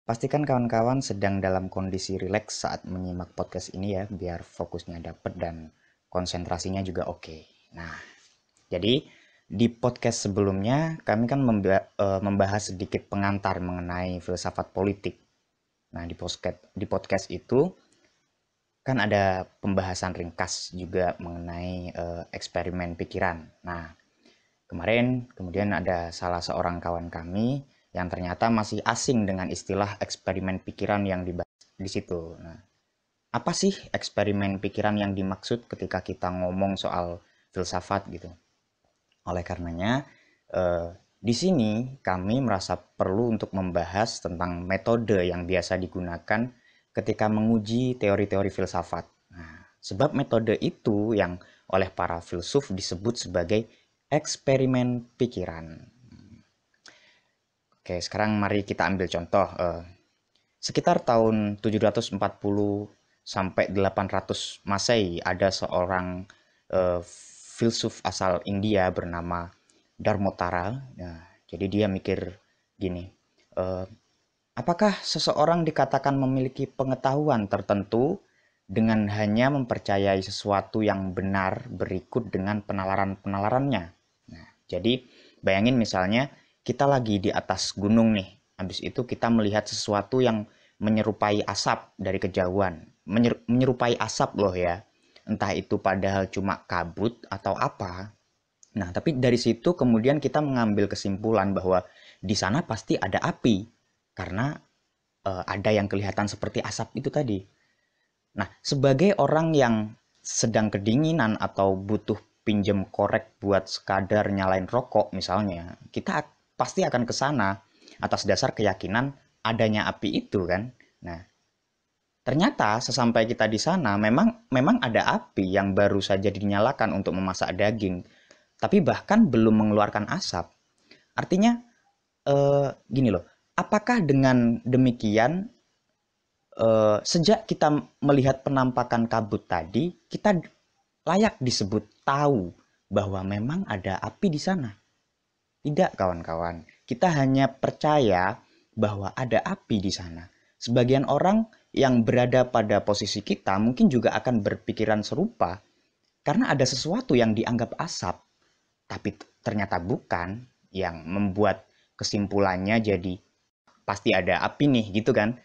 Pastikan kawan-kawan sedang dalam kondisi rileks saat menyimak podcast ini ya, biar fokusnya dapet dan konsentrasinya juga oke. Nah, jadi di podcast sebelumnya kami kan membahas sedikit pengantar mengenai filsafat politik. Nah, di podcast itu kan ada pembahasan ringkas juga mengenai eksperimen pikiran. Nah, kemarin kemudian ada salah seorang kawan kami yang ternyata masih asing dengan istilah eksperimen pikiran yang dibahas di situ. Nah, apa sih eksperimen pikiran yang dimaksud ketika kita ngomong soal filsafat gitu? Oleh karenanya, di sini kami merasa perlu untuk membahas tentang metode yang biasa digunakan ketika menguji teori-teori filsafat. Nah, sebab metode itu yang oleh para filsuf disebut sebagai eksperimen pikiran. Oke, sekarang mari kita ambil contoh. Sekitar tahun 740 sampai 800 Masehi ada seorang filsuf asal India bernama Dharmotara. Nah, jadi dia mikir gini, eh, apakah seseorang dikatakan memiliki pengetahuan tertentu dengan hanya mempercayai sesuatu yang benar berikut dengan penalaran-penalarannya? Nah, jadi bayangin misalnya kita lagi di atas gunung nih, habis itu kita melihat sesuatu yang menyerupai asap dari kejauhan, menyerupai asap loh ya, entah itu padahal cuma kabut atau apa. Nah, tapi dari situ kemudian kita mengambil kesimpulan bahwa di sana pasti ada api karena ada yang kelihatan seperti asap itu tadi. Nah, sebagai orang yang sedang kedinginan atau butuh pinjam korek buat sekadar nyalain rokok misalnya, kita pasti akan ke sana atas dasar keyakinan adanya api itu kan. Nah, ternyata sesampai kita di sana memang ada api yang baru saja dinyalakan untuk memasak daging, tapi bahkan belum mengeluarkan asap. Artinya gini loh, apakah dengan demikian sejak kita melihat penampakan kabut tadi, kita layak disebut tahu bahwa memang ada api di sana? Tidak, kawan-kawan. Kita hanya percaya bahwa ada api di sana. Sebagian orang yang berada pada posisi kita mungkin juga akan berpikiran serupa karena ada sesuatu yang dianggap asap, tapi ternyata bukan, yang membuat kesimpulannya jadi pasti ada api nih, gitu kan?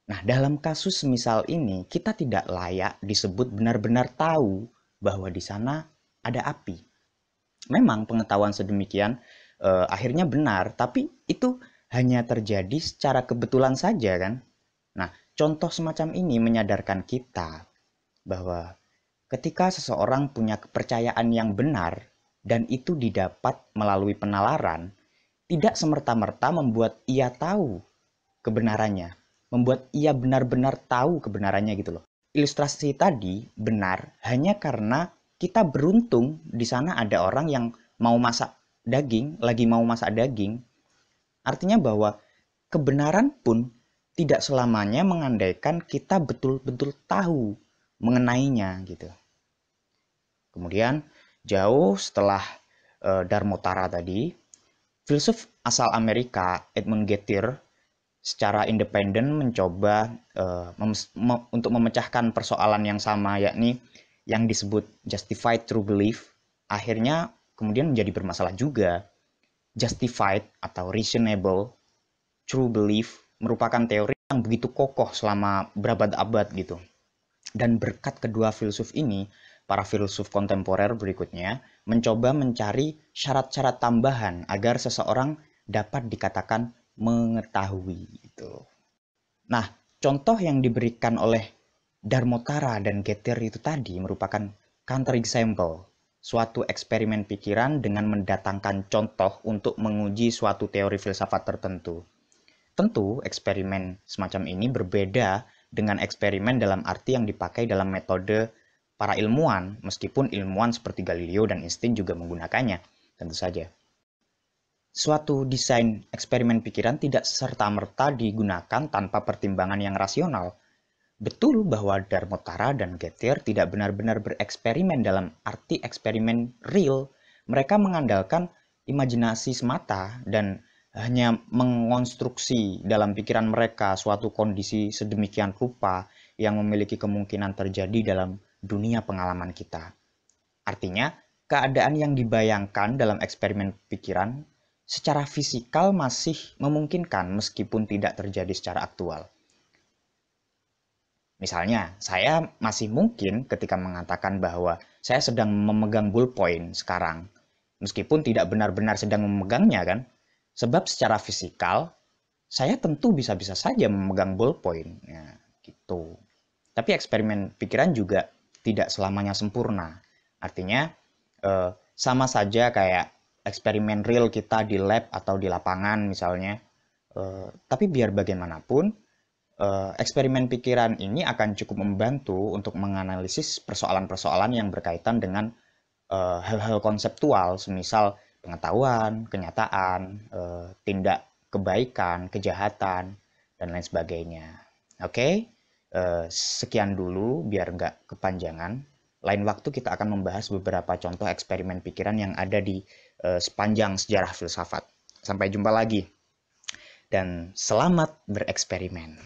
Nah, dalam kasus semisal ini, kita tidak layak disebut benar-benar tahu bahwa di sana ada api. Memang pengetahuan sedemikian akhirnya benar, tapi itu hanya terjadi secara kebetulan saja kan. Nah, contoh semacam ini menyadarkan kita bahwa ketika seseorang punya kepercayaan yang benar dan itu didapat melalui penalaran, tidak semerta-merta membuat ia tahu kebenarannya, membuat ia benar-benar tahu kebenarannya gitu loh. Ilustrasi tadi benar hanya karena kita beruntung di sana ada orang yang mau masak daging, lagi mau masak daging. Artinya bahwa kebenaran pun tidak selamanya mengandaikan kita betul-betul tahu mengenainya gitu. Kemudian jauh setelah Dharmotara tadi, filsuf asal Amerika Edmund Gettier secara independen mencoba untuk memecahkan persoalan yang sama, yakni yang disebut justified true belief. Akhirnya kemudian menjadi bermasalah juga. Justified atau reasonable true belief merupakan teori yang begitu kokoh selama berabad-abad gitu. Dan berkat kedua filsuf ini, para filsuf kontemporer berikutnya mencoba mencari syarat-syarat tambahan agar seseorang dapat dikatakan mengetahui itu. Nah, contoh yang diberikan oleh Dharmotara dan Gettier itu tadi merupakan counter example, suatu eksperimen pikiran dengan mendatangkan contoh untuk menguji suatu teori filsafat tertentu. Tentu, eksperimen semacam ini berbeda dengan eksperimen dalam arti yang dipakai dalam metode para ilmuwan, meskipun ilmuwan seperti Galileo dan Einstein juga menggunakannya, tentu saja. Suatu desain eksperimen pikiran tidak serta-merta digunakan tanpa pertimbangan yang rasional. Betul bahwa Dharmotara dan Gettier tidak benar-benar bereksperimen dalam arti eksperimen real. Mereka mengandalkan imajinasi semata dan hanya mengonstruksi dalam pikiran mereka suatu kondisi sedemikian rupa yang memiliki kemungkinan terjadi dalam dunia pengalaman kita. Artinya, keadaan yang dibayangkan dalam eksperimen pikiran secara fisikal masih memungkinkan meskipun tidak terjadi secara aktual. Misalnya, saya masih mungkin ketika mengatakan bahwa saya sedang memegang ballpoint sekarang, meskipun tidak benar-benar sedang memegangnya kan, sebab secara fisikal, saya tentu bisa-bisa saja memegang ballpoint. Ya, gitu. Tapi eksperimen pikiran juga tidak selamanya sempurna. Artinya, sama saja kayak eksperimen real kita di lab atau di lapangan misalnya. Tapi biar bagaimanapun, eksperimen pikiran ini akan cukup membantu untuk menganalisis persoalan-persoalan yang berkaitan dengan hal-hal konseptual, semisal pengetahuan, kenyataan, tindak kebaikan, kejahatan, dan lain sebagainya. Oke, sekian dulu biar nggak kepanjangan. Lain waktu kita akan membahas beberapa contoh eksperimen pikiran yang ada di sepanjang sejarah filsafat. Sampai jumpa lagi, dan selamat bereksperimen.